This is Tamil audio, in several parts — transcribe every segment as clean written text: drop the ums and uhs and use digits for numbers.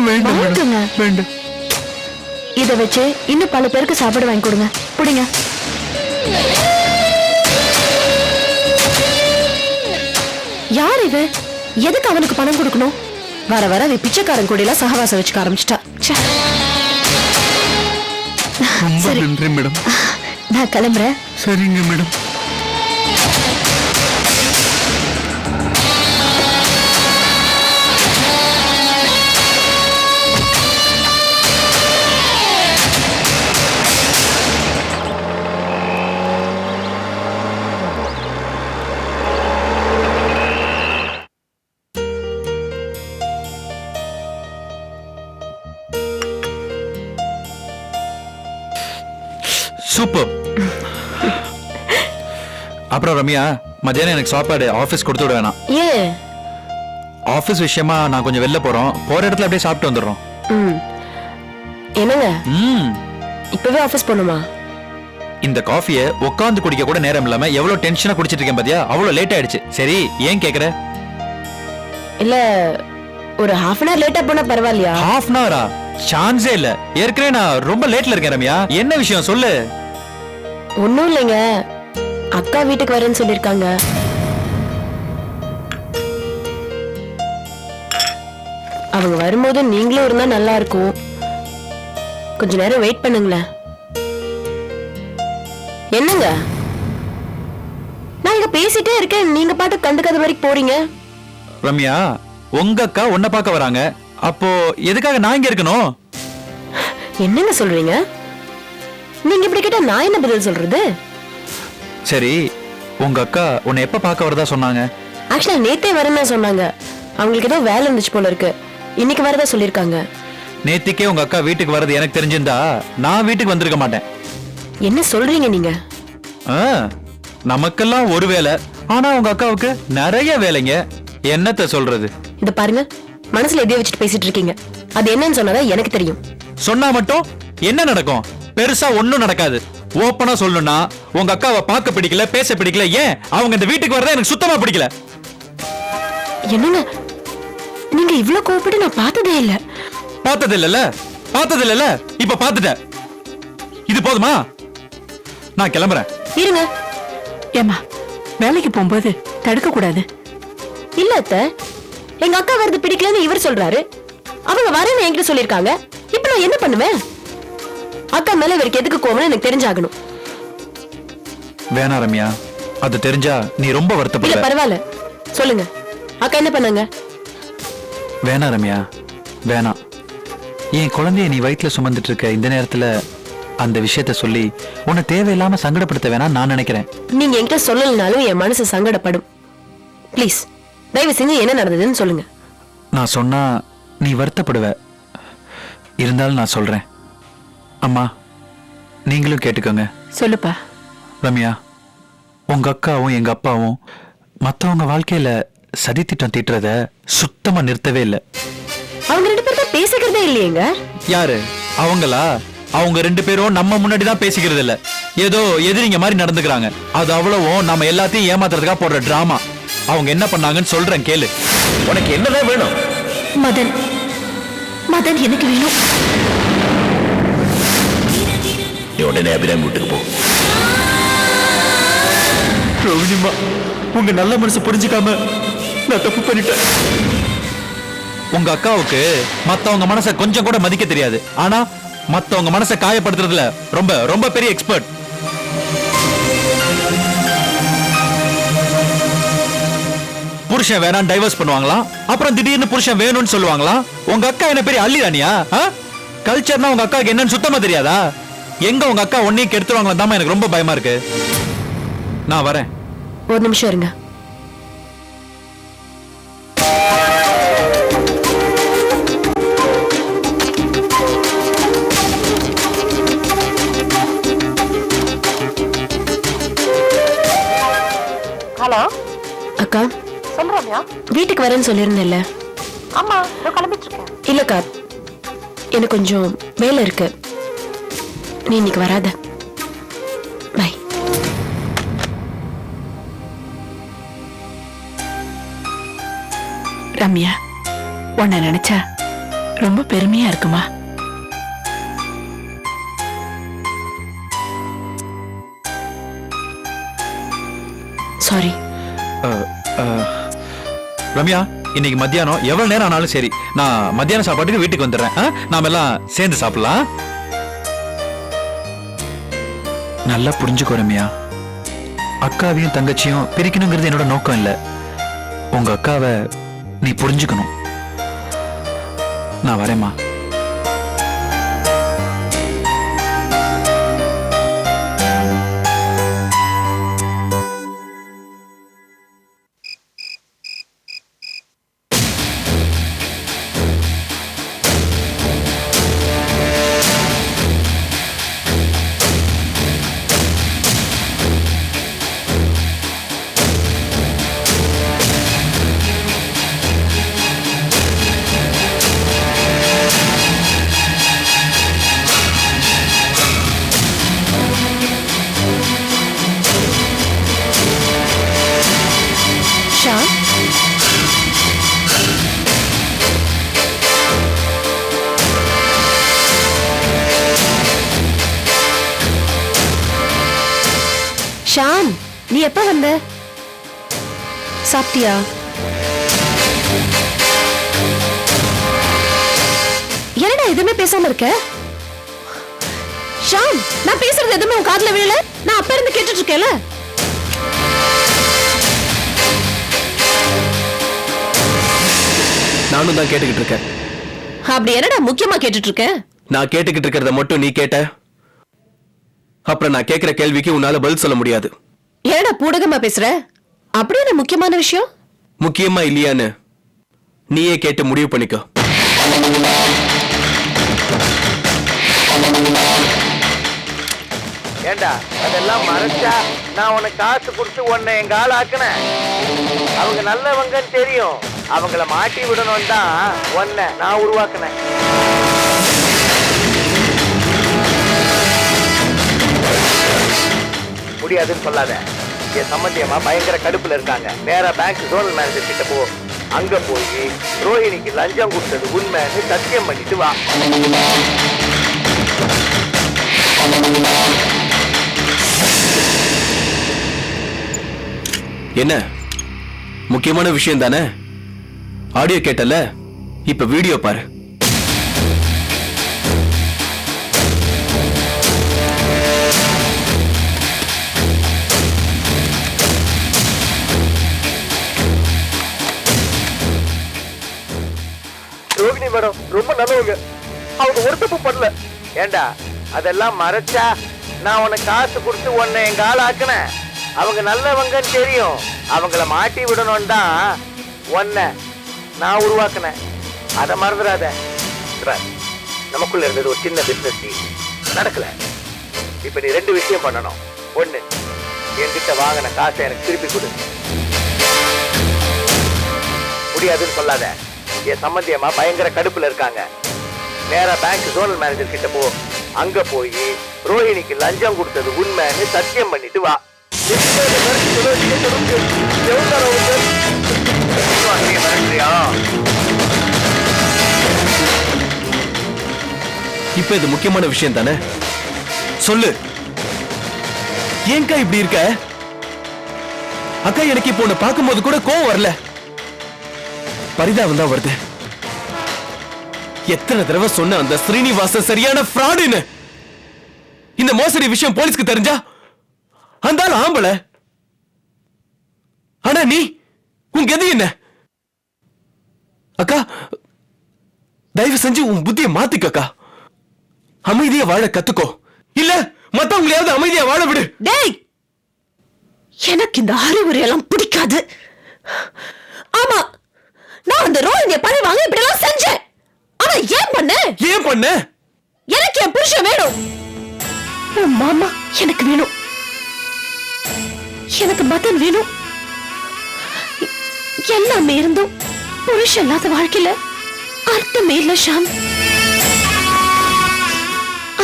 வாங்கிக்கோங்க. வேண்டாம். இதை வச்சு இன்னும் பல பேருக்கு சாப்பாடு வாங்கி கொடுங்க. புடிங்க. யார் இது? எதுக்கு அவனுக்கு பணம் கொடுக்கணும்? வர வர அது பிச்சைக்காரன் கூட எல்லாம் சகவாசம் வச்சுக்க ஆரம்பிச்சிட்டா. ரொம்ப நன்றி மேடம். நான் கிளம்புறேன். சரிங்க மேடம். சூப்பர். அப்புறம் ரம்யா, மத்தியானம் எனக்கு சாப்பாடு ஆபீஸ் கொடுத்து விட வேணாம். ஏன்? ஆபீஸ் விஷயமா நான் கொஞ்சம் வெளில போறோம். போற இடத்துல அப்படியே சாப்பிட்டு வந்துடுறோம். என்னங்க இப்பவே ஆபீஸ் போகணுமா? இந்த காஃபியை உட்காந்து குடிக்க கூட நேரம் இல்லாம எவ்வளவு டென்ஷனா குடிச்சிட்டு இருக்கேன் பாத்தியா? அவ்வளவு லேட் ஆயிடுச்சு. சரி, ஏன் கேக்குற? இல்ல, ஒரு half an hour லேட்டா போனா பரவாயில்லையா? half an hour? சான்ஸே இல்ல. ஏற்கனவே நான் ரொம்ப லேட்ல இருக்கேன் ரம்யா. என்ன விஷயம் சொல்லு. ஒண்ணும் இல்லைங்க, அக்கா வீட்டுக்கு வரேன்னு சொல்லிருக்காங்க. அவங்க வரும்போது நீங்களும் இருந்தா நல்லா இருக்கும். கொஞ்ச நேரம் வெயிட் பண்ணுங்களேன். என்னங்க, நான் இங்க பேசிட்டே இருக்கேன், நீங்க பாட்டு கண்டுக்காத வரைக்கும் போறீங்க. ரம்யா, உங்க அக்கா உன்னை பார்க்க வராங்க. அப்போ எதுக்காக நான் இங்க இருக்கணும்? என்னங்க சொல்றீங்க? நீங்க இப்படி கேட்டா நான் என்ன பதில் சொல்றது? சரி, உங்க அக்கா உன்னை எப்ப பார்க்க வரதா சொன்னாங்க? ஆக்சுவலா நேத்தே வரேன்னு சொன்னாங்க. அவங்களுக்கு ஏதோ வேலை இருந்துச்சு போல இருக்கு. இன்னைக்கு வரதா சொல்லிருக்காங்க. நேத்திக்கே உங்க அக்கா வீட்டுக்கு வரது எனக்கு தெரிஞ்சிருந்தா நான் வீட்டுக்கு வந்திருக்க மாட்டேன். என்ன சொல்றீங்க நீங்க? நமக்கெல்லாம் ஒரு வேலை, ஆனா உங்க அக்காவுக்கு நிறைய வேலைங்க. என்னத்த சொல்றது? இத பாருங்க, மனசுல எதையோ வச்சுட்டு பேசிட்டு இருக்கீங்க. அது என்னன்னு சொன்னாதான் எனக்கு தெரியும். சொன்னா மட்டும் என்ன நடக்கும்? பெருசா ஒண்ணும் நடக்காது. ஓப்பனா சொல்லணும்னா உங்க அக்காவை பார்க்க பிடிக்கல, பேச பிடிக்கல. ஏன் அவங்க இந்த வீட்டுக்கு வரத எனக்கு சுத்தமா பிடிக்கல. என்னங்க நீங்க இவ்ளோ கோபப்பட்டு நான் பார்த்ததே இல்ல. பார்த்தது இல்லல, இப்ப பார்த்துட்ட. இது போதுமா? நான் கிளம்புறேன். இருங்க. ஏமா, வேலைக்கு போகும்போது தடுக்க கூடாது. இல்ல அத்தை, எங்க அக்கா வரது பிடிக்கலன்னு இவர் சொல்றாரு. அவங்க வரேன்னு என்கிட்ட சொல்லிருக்காங்க. இப்ப நான் என்ன பண்ணுவேன்? அக்கா மேல இவருக்கு எதுக்கு கோவம்னு எனக்கு தெரிஞ்சாகணும். வேணா ரம்யா, அது தெரிஞ்சா நீ ரொம்ப இல்ல வருத்தப்படுவ. பரவாயில்ல, சொல்லுங்க. அக்கா என்ன பண்ணாங்க? வேணா ரம்யா, வேணாம். என் குழந்தைய நீ வயிற்றுல சுமந்துட்டு இருக்க இந்த நேரத்துல அந்த விஷயத்த சொல்லி உன்னை தேவையில்லாம சங்கடப்படுத்த வேணாம் நான் நினைக்கிறேன். நீங்க என்கிட்ட சொல்லலனாலும் என் மனசு சங்கடப்படும். ப்ளீஸ் தயவு செஞ்சு என்ன நடந்ததுன்னு சொல்லுங்க. நான் சொன்னா நீ வருத்தப்படுவ. இருந்தாலும் நான் சொல்றேன். அம்மா, நீங்களும் கேட்டுக்கோங்க. சொல்லுப்பா. ரம்யா, உங்க அக்காவும் எங்க அப்பாவும் மத்தவங்க வாழ்க்கையில சதி திட்டம் தீட்டுறத சுத்தமா நிறுத்தவே இல்லை. அவங்க ரெண்டு பேரும் பேசிக்கிறதே இல்லையேங்க. யாரு அவங்களா? அவங்க ரெண்டு பேரும் நம்ம முன்னாடி தான் பேசிக்கிறது இல்ல, ஏதோ எதிரிங்க மாதிரி நடந்துக்கிறாங்க. அது அவ்வளவும் நம்ம எல்லாத்தையும் ஏமாத்துறதுக்காக போடுற டிராமா. அவங்க என்ன பண்ணாங்கன்னு சொல்றேன் கேளு. உனக்கு என்னதான் வேணும்? மதன், மதன் எனக்கு வேணும். நீ உடனே அபிராமி வீட்டுக்கு போ. ரோகிணிமா, உங்க நல்ல மனசு புரிஞ்சுக்காம நான் தப்பு பண்ணிட்டேன். உங்க அக்காவுக்கு மத்தவங்க மனசை கொஞ்சம் கூட மதிக்க தெரியாது. ஆனா மத்தவங்க மனசை காயப்படுத்துறதுல ரொம்ப ரொம்ப பெரிய எக்ஸ்பர்ட். புருஷன் வேணாம் டைவர்ஸ் பண்ணுவாங்களா, அப்புறம் திடீர்னு புருஷன் வேணும்னு சொல்லுவாங்களா? உங்க அக்கா என்ன பெரிய அள்ளி ராணியா? கல்ச்சர்னா உங்க அக்காவுக்கு என்னன்னு சுத்தமா தெரியாதா? எங்க உங்க அக்கா ஒன்னையும் கெடுத்துருவாங்களா தான் எனக்கு ரொம்ப பயமா இருக்கு. நான் வரேன். ஒரு நிமிஷம் இருங்க. ஹலோ அக்கா, சொல்றோம்யா? வீட்டுக்கு வரேன்னு சொல்லியிருந்தேன்ல? ஆமா, நான் கிளம்பிட்டு இருக்கேன். இல்லக்கா, எனக்கு கொஞ்சம் வேலை இருக்கு. நீ இன்னைக்கு வராத. பை. ரம்யா, உன்னை நினைச்சா ரொம்ப பெருமையா இருக்குமா. சாரி. ரம்யா, இன்னைக்கு மத்தியானம் எவ்வளவு நேரம் ஆனாலும் சரி, நான் மத்தியான சாப்பாட்டுக்கு வீட்டுக்கு வந்துடுறேன். நாம எல்லாம் சேர்ந்து சாப்பிடலாம். நல்லா புரிஞ்சுக்கோ ரம்யா, அக்காவையும் தங்கச்சியும் பிரிக்கணுங்கிறது என்னோட நோக்கம் இல்ல. உங்க அக்காவை நீ புரிஞ்சுக்கணும். நான் வரேம்மா. ஷாம், ஷாம், நீ எப்ப வந்த? சாப்பிட்டியா? என்னடா எதுவுமே பேசாம இருக்க? ஷாம், நான் பேசுறது எதுவுமே உன் காதுல விழல? நான் அப்ப இருந்து கேட்டுட்டு இருக்கேன்ல. நானும் தான் கேட்டுக்கிட்டு இருக்கேன். அப்படி என்னடா முக்கியமா கேட்டுட்டு இருக்க? நான் கேட்டுக்கிட்டு இருக்கிறத மட்டும் நீ கேட்ட, அப்புறம் நான் கேட்கிற கேள்விக்கு உன்னால பதில் சொல்ல முடியாது. ஏடா பூடகமா பேசுற? அப்படி என்ன முக்கியமான விஷயம்? முக்கியமா இல்லையான்னு நீயே கேட்டு முடிவு பண்ணிக்கோ. ஏண்டா அதெல்லாம் மறைச்சா நான் உனக்கு காசு கொடுத்து உன்னை எங்க ஆள் ஆக்குனேன். அவங்க நல்லவங்கன்னு தெரியும், அவங்கள மாட்டி விடணும் தான் உன்னை நான் உருவாக்குனேன். முடியாதுன்னு சொல்லாத. என் சம்பந்தியமா பயங்கர கடுப்புல இருக்காங்க. நேரா பேங்க் ஜோனல் மேனேஜர் கிட்ட போ. அங்க போய் ரோஹிணிக்கு லஞ்சம் கொடுத்தது உண்மைன்னு சத்தியம் பண்ணிட்டு வா. என்ன முக்கியமான விஷயம் தானே? ஆடியோ கேட்டல, இப்ப வீடியோ பாரு. ரோகிணி மேடம் ரொம்ப நல்லவங்க, அவங்க ஒரு தப்பு பண்ணல. ஏண்டா அதெல்லாம் மறைச்சா நான் உனக்கு காசு கொடுத்து உன்னை எங்க ஆள் ஆக்குனேன். அவங்க நல்லவங்கன்னு தெரியும், அவங்கள மாட்டி விடணும் தான் உன்னை நான் உருவாக்குனேன். அதை மறந்துடாத. நமக்குள்ள இருந்தது ஒரு சின்ன பிசினஸ் டீல், நடக்கல. இப்ப நீ 2 விஷயம் பண்ணணும். ஒண்ணு, என்கிட்ட வாங்கின காசை எனக்கு திருப்பி கொடு. முடியாதுன்னு சொல்லாத. என் சம்பந்தியமா பயங்கர கடுப்புல இருக்காங்க. நேரா பேங்க் ஜோனல் மேனேஜர் கிட்ட போ. அங்க போய் ரோஹிணிக்கு லஞ்சம் கொடுத்தது உண்மைன்னு சத்தியம் பண்ணிட்டு வா. இப்ப இது முக்கியமான விஷயம் தானே? சொல்லு, ஏன்க்கா இப்படி இருக்க? அக்கா, எனக்கு இப்போ உன்னை பார்க்கும்போது கூட கோவம் வரல, பரிதாபம் தான் வருது. எத்தனை தடவை சொன்ன அந்த ஸ்ரீனிவாசன் சரியான ஃப்ராடுன்னு. இந்த மோசடி விஷயம் போலீஸ்க்கு தெரிஞ்சா அந்த ஆள் ஆம்பளை. ஆனா நீ, உன் கதி என்ன? அக்கா, தயவு செஞ்சு உன் புத்தியை மாத்திக்கா. அமைதியா வாழ கத்துக்கோ, இல்ல மத்தவங்களையாவது அமைதியா வாழ விடு. டேய், எனக்கு இந்த அறிவுரை எல்லாம் பிடிக்காது. ஆமா, நான் அந்த ரோஹிணியை பழி வாங்க இப்படி எல்லாம் செஞ்சேன். ஆனா ஏன் பண்ண? எனக்கு என் புருஷன் வேணும். உன் மாமா எனக்கு வேணும். எனக்கு மதன் வேணும். எல்லாமே இருந்தும் புருஷன் இல்லாத வாழ்க்கையில அர்த்தமே இல்ல ஷாம்.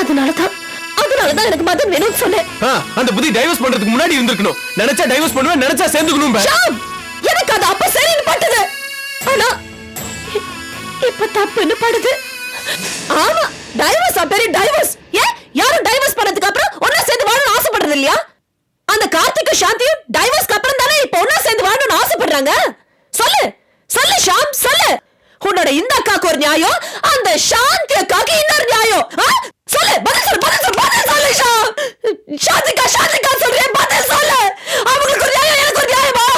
அதனாலதான் எனக்கு மதன் வேணும்னு சொன்னேன். அந்த புத்தி டைவர்ஸ் பண்றதுக்கு முன்னாடி இருந்திருக்கணும். நினைச்சா டைவர்ஸ் பண்ணுவேன், நினைச்சா சேர்ந்துக்கணும். ஷாம், எனக்கு அது அப்ப சரின்னு பட்டது. ஆனா இப்ப தப்புன்னு படுது. ஆமா, டைவர்ஸ் பேரு டைவர்ஸ். ஏன் யாரும் டைவர்ஸ் பண்ணதுக்கு அப்புறம் ஒன்னா சேர்ந்து வாழணும்னு ஆசைப்படுறது இல்லையா? அந்த கார்த்திக் சாந்தியும் டைவர்ஸ்க்கு அப்புறம் தானே இப்ப ஒன்னா சேர்ந்து வாழணும்னு ஆசைப்படுறாங்க. சொல்லு சொல்லு ஷாம், சொல்லு. உன்னோட இந்த அக்காக்கு ஒரு நியாயம், அந்த சாந்தி அக்காக்கு இன்னொரு நியாயம். சொல்லு, பதில் சொல்லு, பதில் சொல்லு, பதில் சொல்லு ஷாம். சாந்திகா சாந்திகா சொல்றேன், பதில் சொல்லு. அவங்களுக்கு ஒரு நியாயம், எனக்கு ஒரு நியாயமா?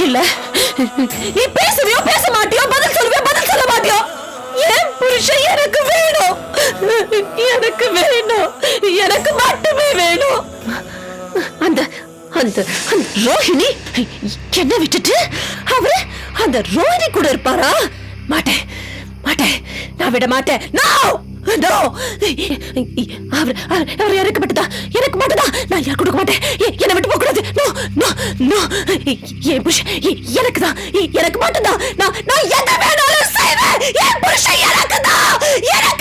இல்ல, நீ பேசுவியோ பேச மாட்டியோ, பதில் சொல்லுவியோ பதில் சொல்ல மாட்டியோ. என் புருஷன் எனக்கு வேணும், எனக்கு வேணும், எனக்கு மட்டுமே வேணும். அந்த அந்த ரோஹிணி என்ன விட்டுட்டு அவரு அந்த ரோஹிணி கூட இருப்பாரா? மாட்டேன் மாட்டேன், நான் விட மாட்டேன். அவர் எனக்கு மட்டும்தான், நான் யார் கொடுக்க மாட்டேன். என்னை விட்டு போக கூடாது. என் புருஷன் எனக்கு தான், எனக்கு மட்டும்தான். நான் எதை வேணாலும் செய்வேன். என் புருஷன் எனக்கு தான், எனக்கு.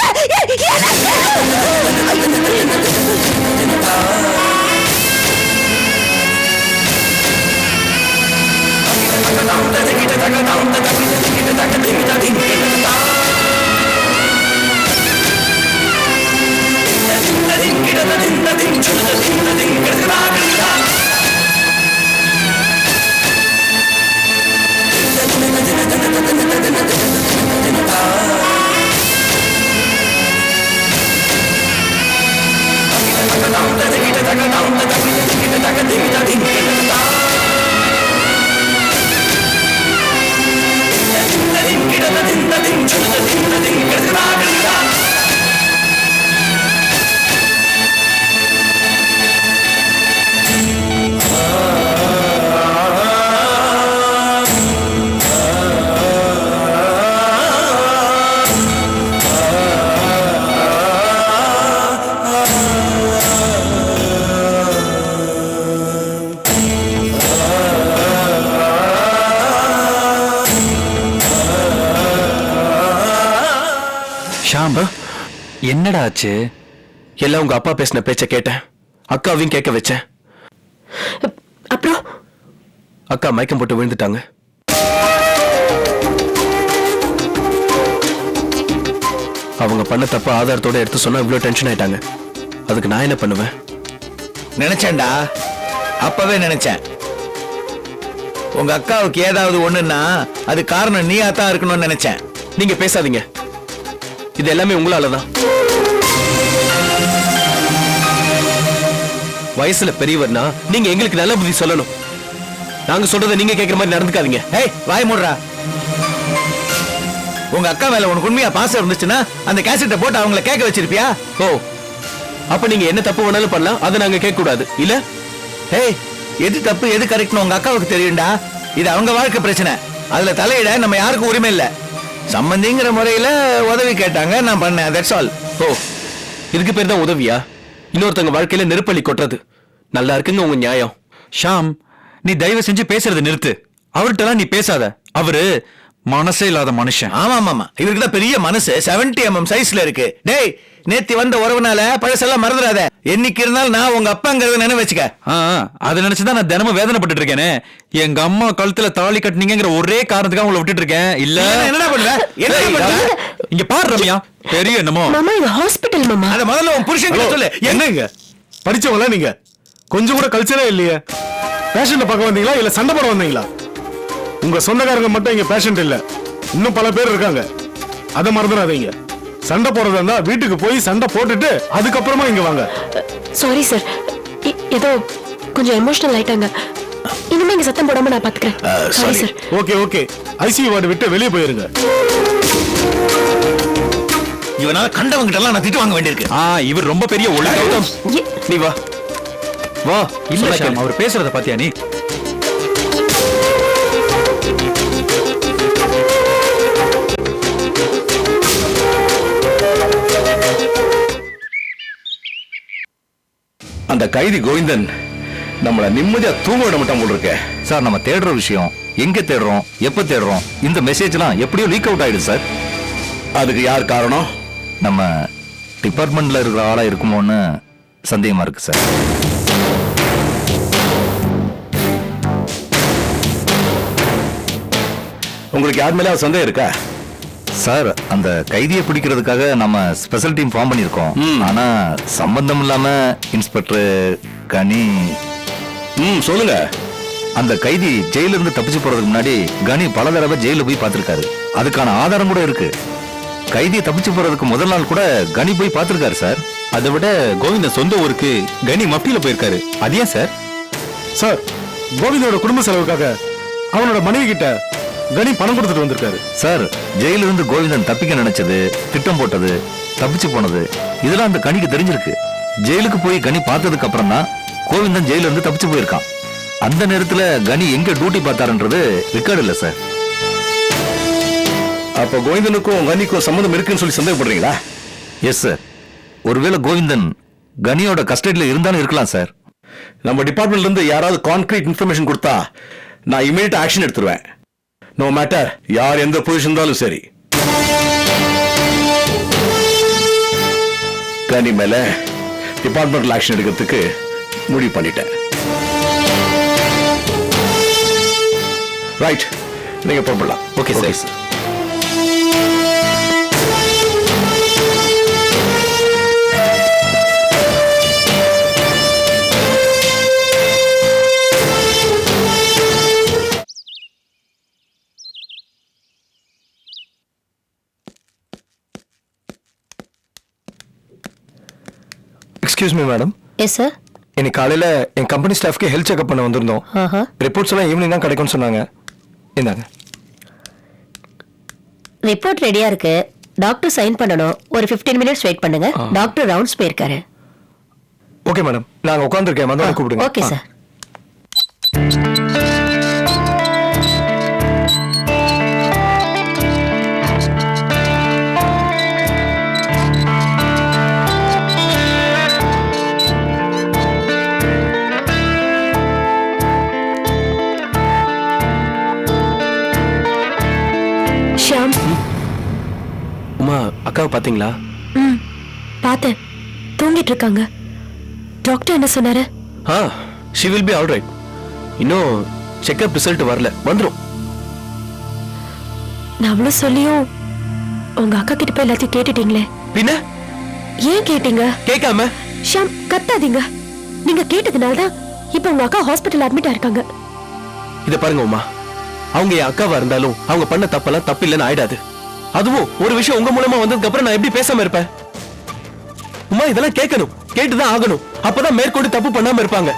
ஷாம், என்னடா ஆச்சு? எல்லாம் உங்க அப்பா பேசின பேச்ச கேட்டேன், அக்காவையும் கேட்க வச்சேன். அப்புறம் அக்கா மயக்கம் போட்டு விழுந்துட்டாங்க. அவங்க பண்ண தப்ப ஆதாரத்தோட எடுத்து சொன்னா இவ்வளவு டென்ஷன் ஆயிட்டாங்க. அதுக்கு நான் என்ன பண்ணுவேன்? நினைச்சேன்டா, அப்பவே நினைச்சேன். உங்க அக்காவுக்கு ஏதாவது ஒண்ணுன்னா அது காரணம் நீயா தான் இருக்கணும்னு நினைச்சேன். நீங்க பேசாதீங்க, இது எல்லாமே உங்களாலதான். வயசுல பெரியவர்னா நீங்க எங்களுக்கு நல்ல புத்தி சொல்லணும். நாங்க சொல்றதை நீங்க கேட்கிற மாதிரி நடந்துக்காதீங்க. ஏய், வாய் மூடுறா. உங்க அக்கா மேல உனக்கு உண்மையா பாசம் இருந்துச்சுன்னா அந்த கேசட்டை போட்டு அவங்கள கேட்க வச்சிருப்பியா? ஓ, அப்ப நீங்க என்ன தப்பு வேணாலும் பண்ணலாம், அதை நாங்க கேட்க கூடாது இல்ல? ஏய், எது தப்பு எது கரெக்ட்னு உங்க அக்காவுக்கு தெரியும்டா. இது அவங்க வாழ்க்கை பிரச்சனை, அதுல தலையிட நம்ம யாருக்கும் உரிமை இல்ல. சம்பந்திங்கிற முறையில உதவி கேட்டாங்க, நான் பண்ணேன், தட்ஸ் ஆல். ஓ, இதுக்கு பேர் தான் உதவியா? இன்னொருத்தங்க வாழ்க்கையில நெருப்பள்ளி கொட்டுறது. நல்லா இருக்குங்க உங்க நியாயம். ஷாம், நீ தயவு செஞ்சு பேசுறதை நிறுத்து. அவர்கிட்ட நீ பேசாத, அவரு மனசே இல்லாத மனுஷன். ஆமா ஆமா, இவருக்கு தான் பெரிய மனசு, 70 mm சைஸ்ல இருக்கு. டேய், நேத்தி வந்த உறவுனால பழசெல்லாம் மறந்துடாத. என்னைக்கு இருந்தாலும் நான் உங்க அப்பாங்கிறத நினைவு வச்சுக்க. அதை நினைச்சுதான் நான் தினமும் வேதனைப்பட்டு இருக்கேனே. எங்க அம்மா கழுத்துல தாலி கட்டினீங்கிற ஒரே காரணத்துக்காக உங்களை விட்டுட்டு இருக்கேன். இல்ல என்னடா பண்ணுவ? என்ன பண்ணுவ? இங்க பாரு ரம்யா, பெரிய என்னமோ. மாமா, இது ஹாஸ்பிடல் மாமா. அத முதல்ல உன் புருஷன் கிட்ட சொல்லு. என்னங்க படிச்சவங்களா நீங்க? கொஞ்சம் கூட கல்ச்சரே இல்லையே. பேஷண்ட பார்க்க வந்தீங்களா இல்ல சண்டை போட வந்தீங்களா? உங்க சொந்தக்காரங்க மட்டும் இங்க பேஷண்ட் இல்ல, இன்னும் பல பேர் இருக்காங்க. அதை மறந்துடாதீங்க. சண்டை போடுறதா இருந்தா வீட்டுக்கு போய் சண்டை போட்டுட்டு அதுக்கப்புறமா இங்க வாங்க. சாரி சார், ஏதோ கொஞ்சம் எமோஷனல் ஆயிட்டாங்க. இனிமே இங்க சத்தம் போடாம நான் பாத்துக்கிறேன். Sorry sir. Okay okay, ICU ward விட்டு வெளியே போயிருங்க. இவனால கண்டவங்கிட்ட எல்லாம் நான் திட்டு வாங்க வேண்டியிருக்கு. இவர் ரொம்ப பெரிய ஒழுக்கம். நீ வா வா. இல்ல ஷாம், அவர் பேசுறத பாத்தியா நீ? அந்த கைதி கோவிந்தன் நம்மள நிம்மதியா தூங்க விட மாட்டான் போல இருக்க. சார், நம்ம தேடுற விஷயம் எங்க தேடுறோம், எப்ப தேடுறோம், இந்த மெசேஜ்லாம் எப்படியோ லீக் அவுட் ஆயிடுது சார். அதுக்கு யார் காரணம்? நம்ம டிபார்ட்மெண்ட்ல இருக்கிற ஆளா இருக்குமோன்னு சந்தேகமா இருக்கு சார். உங்களுக்கு யார் மேலே சந்தேகம் இருக்கா? சார் அந்த கைதியை பிடிக்கிறதுக்காக நம்ம ஸ்பெஷல் டீம் ஃபார்ம் பண்ணியிருக்கோம். ஆனா சம்பந்தம் இல்லாம இன்ஸ்பெக்டர் கனி. சொல்லுங்க. அந்த கைதி ஜெயில இருந்து தப்பிச்சு போறதுக்கு முன்னாடி கனி பல தடவை ஜெயில போய் பார்த்திருக்காரு. அதுக்கான ஆதாரம் கூட இருக்கு. கைதி தப்பிச்சு போறதுக்கு முதல் நாள் கூட கனி போய் பார்த்திருக்காரு சார். அதை விட கோவிந்த சொந்த ஊருக்கு கனி மப்டியில போயிருக்காரு. அது ஏன் சார்? சார், கோவிந்தோட குடும்ப செலவுக்காக அவனோட மனைவி கிட்ட கனி பணம் கொடுத்துட்டு வந்திருக்காரு. சார், ஜெயில இருந்து கோவிந்தன் தப்பிக்க நினைச்சது, திட்டம் போட்டது, தப்பிச்சு போனது இதெல்லாம் அந்த கனிக்கு தெரிஞ்சிருக்கு. ஜெயிலுக்கு போய் கனி பார்த்ததுக்கு அப்புறம் தான் கோவிந்தன் ஜெயில இருந்து தப்பிச்சு போயிருக்கான். அந்த நேரத்துல கனி எங்க டியூட்டி பார்த்தாருன்றது ரெக்கார்டு இல்ல சார். அப்ப கோவிந்தனுக்கும் கனிக்கும் சம்மந்தம் இருக்குன்னு சொல்லி சந்தேகப்படுறீங்களா? Yes sir. ஒருவேளை கோவிந்தன் கனியோட கஸ்டடியில இருந்தாலும் இருக்கலாம் சார். நம்ம டிபார்ட்மெண்ட்ல இருந்து யாராவது கான்கிரீட் இன்ஃபர்மேஷன் கொடுத்தா நான் இமீடியட் ஆக்ஷன் எடுத்துருவேன். நோ மேட்டர் யார் எந்த பொசிஷன் இருந்தாலும் சரி. கனி மேல டிபார்ட்மெண்டல் ஆக்ஷன் எடுக்கிறதுக்கு முடிவு பண்ணிட்டேன். ரைட், நீங்க புறப்படலாம். Okay sir. Excuse me madam. Yes sir. இன்னைக்கு காலையில என் கம்பெனி ஸ்டாஃப்க்கு ஹெல்த் செக்அப் பண்ண வந்திருந்தோம். ரிப்போர்ட்ஸ் எல்லாம் ஈவினிங் தான் கிடைக்கும்னு சொன்னாங்க. இந்தாங்க. ரிப்போர்ட் ரெடியா இருக்கு. டாக்டர் சைன் பண்ணணும். ஒரு 15 மினிட்ஸ் வெயிட் பண்ணுங்க. டாக்டர் ரவுண்ட்ஸ் போயிருக்காரு. ஓகே மேடம், நாங்க உட்கார்ந்திருக்கேன். வந்து கூப்பிடுங்க. Okay sir. ஷாம், உமா அக்காவை பாத்தீங்களா? பார்த்தேன். தூங்கிட்டு இருக்காங்க. டாக்டர் என்ன சொன்னாரு? she will be all right. இன்னும் செக்அப் ரிசல்ட் வரல, வந்துரும். நான் அவ்வளவு சொல்லியும் உங்க அக்கா கிட்ட போய் எல்லாத்தையும் கேட்டுட்டீங்களே. பின்ன ஏன் கேட்டீங்க? கேட்காம ஷாம், கத்தாதீங்க. நீங்க கேட்டதுனால தான் இப்ப உங்க அக்கா ஹாஸ்பிட்டல் அட்மிட் ஆயிருக்காங்க. இத பாருங்க உமா, அவங்க என் அக்காவா இருந்தாலும் அவங்க பண்ண தப்பெல்லாம் தப்பு இல்லைன்னு ஆயிடாது. அதுவும் ஒரு விஷயம் உங்க மூலமா வந்ததுக்கு அப்புறம் நான் எப்படி பேசாம இருப்பேன்? உமா, இதெல்லாம் கேட்கணும், கேட்டுதான் ஆகணும். அப்பதான் மேற்கொண்டு தப்பு பண்ணாம இருப்பாங்க.